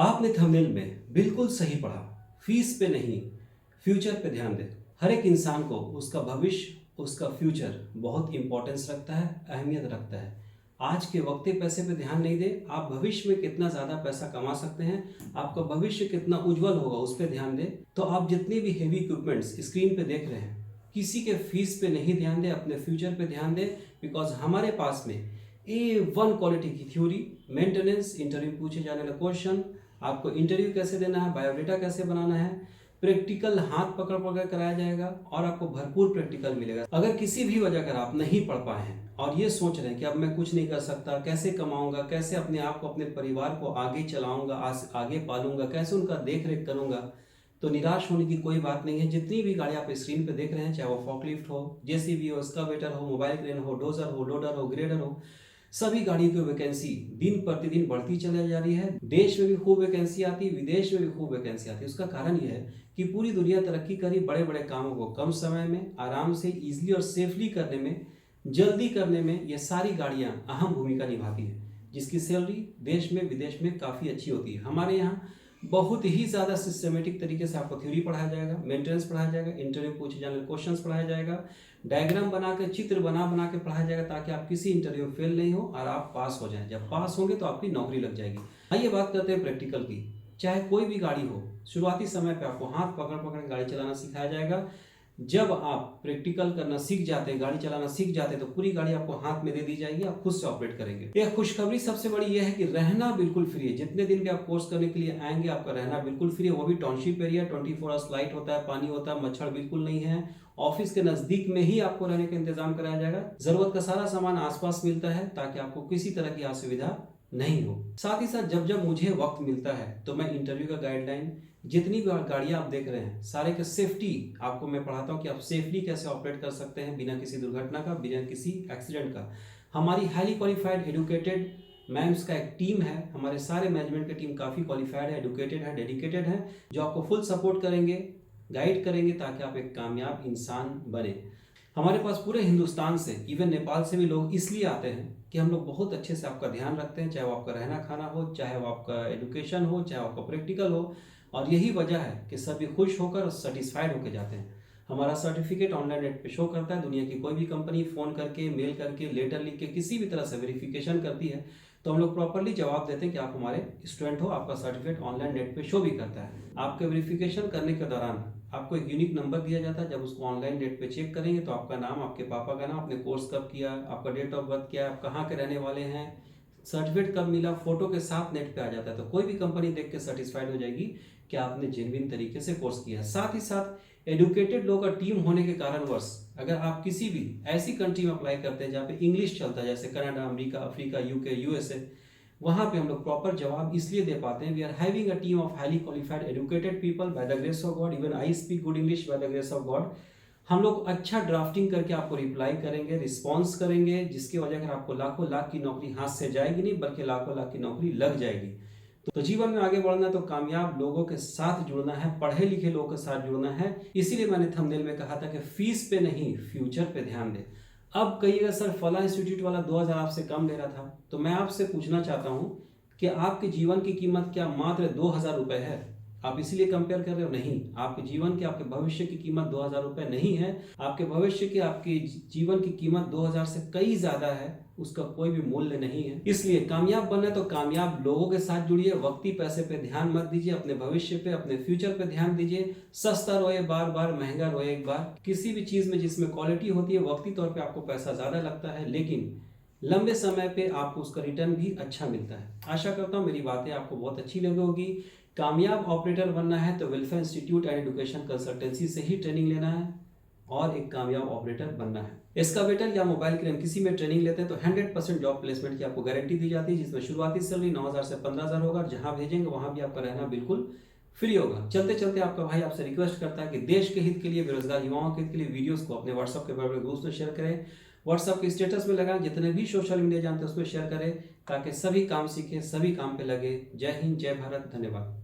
आपने थंबनेल में बिल्कुल सही पढ़ा। फीस पे नहीं, फ्यूचर पे ध्यान दें। हर एक इंसान को उसका भविष्य, उसका फ्यूचर बहुत इंपॉर्टेंस रखता है, अहमियत रखता है। आज के वक्त पैसे पे ध्यान नहीं दे, आप भविष्य में कितना ज़्यादा पैसा कमा सकते हैं, आपका भविष्य कितना उज्जवल होगा, उस पर ध्यान दें। तो आप जितने भी हेवी इक्विपमेंट्स स्क्रीन पे देख रहे हैं, किसी के फीस पे नहीं ध्यान दें, अपने फ्यूचर पे ध्यान दें। बिकॉज हमारे पास में A1 क्वालिटी की थ्योरी, मेंटेनेंस, इंटरव्यू पूछे जाने वाले क्वेश्चन, आपको इंटरव्यू कैसे देना है, बायोडेटा कैसे बनाना है, प्रैक्टिकल हाथ पकड़ पकड़ कराया जाएगा और आपको भरपूर प्रैक्टिकल मिलेगा। अगर किसी भी वजह कर आप नहीं पढ़ पाए हैं और ये सोच रहे हैं कि अब मैं कुछ नहीं कर सकता, कैसे कमाऊंगा, कैसे अपने आप को, अपने परिवार को आगे चलाऊंगा, आगे पालूंगा, कैसे उनका देख रेख करूंगा, तो निराश होने की कोई बात नहीं है। जितनी भी गाड़ी आप स्क्रीन पे देख रहे हैं, चाहे वो फॉकलिफ्ट हो, जेसीबी हो, एक्सकावेटर हो, मोबाइल क्रेन हो, डोजर हो, लोडर हो, ग्रेडर हो, सभी गाड़ियों की वैकेंसी दिन प्रतिदिन बढ़ती चली जा रही है। देश में भी खूब वैकेंसी आती है, विदेश में भी खूब वैकेंसी आती है। उसका कारण यह है कि पूरी दुनिया तरक्की करी, बड़े बड़े कामों को कम समय में आराम से इजीली और सेफली करने में, जल्दी करने में ये सारी गाड़ियां अहम भूमिका निभाती है, जिसकी सैलरी देश में विदेश में काफ़ी अच्छी होती है। हमारे यहाँ बहुत ही ज़्यादा सिस्टमेटिक तरीके से आपको थ्योरी पढ़ाया जाएगा, मेंटेनेंस पढ़ाया जाएगा, इंटरव्यू पूछे जाने वाले क्वेश्चंस पढ़ाया जाएगा, डायग्राम बना के, चित्र बना बना के पढ़ाया जाएगा, ताकि आप किसी इंटरव्यू में फेल नहीं हो और आप पास हो जाएं। जब पास होंगे तो आपकी नौकरी लग जाएगी। आइए बात करते हैं प्रैक्टिकल की। चाहे कोई भी गाड़ी हो, शुरुआती समय पे आपको हाथ पकड़ पकड़ के गाड़ी चलाना सिखाया जाएगा। जब आप प्रैक्टिकल करना सीख जाते हैं, गाड़ी चलाना सीख जाते हैं, तो पूरी गाड़ी आपको हाथ में दे दी जाएगी, आप खुद से ऑपरेट करेंगे। यह खुशखबरी सबसे बड़ी यह है कि रहना बिल्कुल फ्री है। जितने दिन भी आप कोर्स करने के लिए आएंगे, आपका रहना बिल्कुल फ्री है। वो भी टाउनशिप एरिया, 24 आवर्स लाइट होता है, पानी होता है, मच्छर बिल्कुल नहीं है। ऑफिस के नजदीक में ही आपको रहने का इंतजाम कराया जाएगा। जरूरत का सारा सामान आसपास मिलता है, ताकि आपको किसी तरह की असुविधा नहीं हो। साथ ही साथ जब जब मुझे वक्त मिलता है तो मैं इंटरव्यू का गाइडलाइन, जितनी भी गाड़ियां आप देख रहे हैं, सारे के सेफ्टी आपको मैं पढ़ाता हूं कि आप सेफली कैसे ऑपरेट कर सकते हैं बिना किसी दुर्घटना का, बिना किसी एक्सीडेंट का। हमारी हाईली क्वालिफाइड एडुकेटेड मैम्स का एक टीम है। हमारे सारे मैनेजमेंट की टीम काफ़ी क्वालिफाइड है, एडुकेटेड है, डेडिकेटेड है, जो आपको फुल सपोर्ट करेंगे, गाइड करेंगे, ताकि आप एक कामयाब इंसान बने। हमारे पास पूरे हिंदुस्तान से, इवन नेपाल से भी लोग इसलिए आते हैं कि हम लोग बहुत अच्छे से आपका ध्यान रखते हैं, चाहे वो आपका रहना खाना हो, चाहे वो आपका एजुकेशन हो, चाहे आपका प्रैक्टिकल हो। और यही वजह है कि सभी खुश होकर और सेटिस्फाइड होकर जाते हैं। हमारा सर्टिफिकेट ऑनलाइन नेट पे शो करता है। दुनिया की कोई भी कंपनी फ़ोन करके, मेल करके, लेटर लिख के, किसी भी तरह से वेरिफिकेशन करती है, तो हम लोग प्रॉपरली जवाब देते हैं कि आप हमारे स्टूडेंट हो। आपका सर्टिफिकेट ऑनलाइन नेट पे शो भी करता है। आपके वेरिफिकेशन करने के दौरान आपको एक यूनिक नंबर दिया जाता है। जब उसको ऑनलाइन नेट पे चेक करेंगे तो आपका नाम, आपके पापा का नाम, आपने कोर्स कब किया, आपका डेट ऑफ बर्थ क्या है, आप कहाँ के रहने वाले हैं, सर्टिफिकेट कब मिला, फोटो के साथ नेट पे आ जाता है। तो कोई भी कंपनी देख के सेटिस्फाइड हो जाएगी कि आपने जेन्युइन तरीके से कोर्स किया। साथ ही साथ एडुकेटेड लोग का टीम होने के कारणवश अगर आप किसी भी ऐसी कंट्री में अप्लाई करते हैं जहाँ पे इंग्लिश चलता है, जैसे Canada, America, Africa, UK, USA, वहां पे हम लोग प्रॉपर जवाब इसलिए दे पाते हैं, we are having a team of highly qualified educated people by the grace of God. Even I speak good English by the grace of God. हम लोग अच्छा ड्राफ्टिंग करके आपको रिप्लाई करेंगे, रिस्पॉन्स करेंगे, जिसकी वजह से आपको लाखों लाख की नौकरी हाथ से जाएगी नहीं, बल्कि लाखों लाख की नौकरी लग जाएगी। तो जीवन में आगे बढ़ना तो कामयाब लोगों के साथ जुड़ना है, पढ़े लिखे लोगों के साथ जुड़ना है। इसीलिए मैंने थंबनेल में कहा था कि फीस पे नहीं, फ्यूचर पे ध्यान दें। अब कहिएगा सर फला इंस्टीट्यूट वाला 2000 आपसे कम ले रहा था, तो मैं आपसे पूछना चाहता हूं कि आपके जीवन की कीमत क्या मात्र 2000 रुपए है? आप इसीलिए कंपेयर कर रहे हो? नहीं, आपके जीवन की, आपके भविष्य की कीमत 2000 रुपए नहीं है। आपके भविष्य की, आपके जीवन की कीमत 2000 से कई ज्यादा है। उसका कोई भी मूल्य नहीं है। इसलिए कामयाब बनना है तो कामयाब लोगों के साथ जुड़िए। वक्ती पैसे पे ध्यान मत दीजिए, अपने भविष्य पे, अपने फ्यूचर पे ध्यान दीजिए। सस्ता रोए बार बार, महंगा रोए एक बार। किसी भी चीज में जिसमें क्वालिटी होती है, वक्ती तौर पे आपको पैसा ज्यादा लगता है, लेकिन लंबे समय पे आपको उसका रिटर्न भी अच्छा मिलता है। आशा करता हूँ मेरी बातें आपको बहुत अच्छी लगी होगी। कामयाब ऑपरेटर बनना है तो welfare institute and education consultancy से ही ट्रेनिंग लेना है और एक कामयाब ऑपरेटर बनना है। एस्कावेटर या मोबाइल क्रेन किसी में ट्रेनिंग लेते हैं तो 100% जॉब प्लेसमेंट की आपको गारंटी दी जाती है, जिसमें शुरुआती सैलरी 9000 से 15000 होगा। जहां भेजेंगे वहां भी आपका रहना बिल्कुल फ्री होगा। चलते चलते आपका भाई आपसे रिक्वेस्ट करता है कि देश के हित के लिए, बेरोजगार युवाओं के हित के लिए वीडियोस को अपने व्हाट्सएप के बड़े ग्रुप्स में शेयर करें, व्हाट्सएप के स्टेटस में लगाएं, जितने भी सोशल मीडिया जानते हैं उस पर शेयर करें, ताकि सभी काम सीखें, सभी काम पे लगे। जय हिंद, जय भारत, धन्यवाद।